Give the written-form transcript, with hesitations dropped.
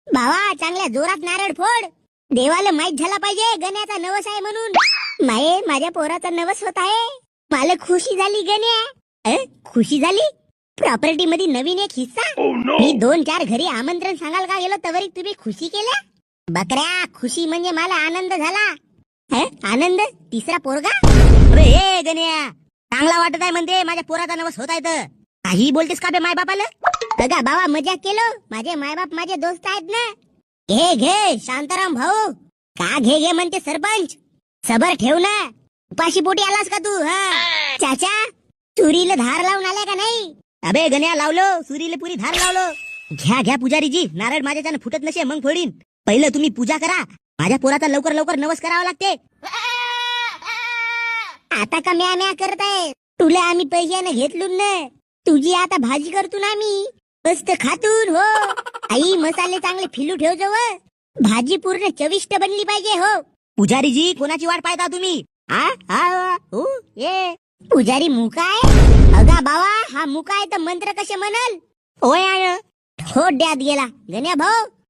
भावा चांगल्या जोरात नारळ फोड. देवाला माहित झाला पाहिजे गण्याचा नवस आहे म्हणून. माये माझ्या पोराचा नवस होत आहे. मला खुशी झाली गण्या. खुशी झाली? प्रॉपर्टी मध्ये नवीन एक हिस्सा. मी 2-4 घरी आमंत्रण सांगाल का गेलो तवरी तुम्ही खुशी केल्या. बकऱ्या, खुशी म्हणजे मला आनंद झाला. आनंद? तिसरा पोरगा? अरे हे गण्या, चांगला वाटत आहे म्हणते माझ्या पोराचा नवस होत आहे तर काही बोलतेस का बे माय बापाला? बघा बाबा मजाक केलो. माझे मायबाप माझे दोस्त आहेत ना. घे घे शांताराम भाऊ. का घे घे म्हणते सरपंच? सबर ठेव ना. उपाशी पोटी आलास का तू? चाचा सुरीला धार लावून आलाय का नाही? अबे गण्या लावलो, सुरीला पुरी धार लावलो. घ्या घ्या पुजारीजी, नारळ माझ्याच्यानं फुटत नसे मग फोडीन. पहिलं तुम्ही पूजा करा. माझ्या पोराचा लवकर लवकर नवस करावा लागते. आता का म्या म्या करताय? तुला आम्ही पैशाने घेतलो ना. तुझी आता भाजी करतो ना आम्ही. मस्त खातून हो. आई मसाले चांगले फिलू ठेव जव. भाजी पूर्ण चविष्ट बनली पाहिजे हो. पुजारीजी कोणाची वाट पाहता तुम्ही? ये पुजारी मुका आहे. अगा बावा हा मुका आहे तर मंत्र कसे म्हणल? होय आय ठोड द्यात गेला. गण्या भाऊ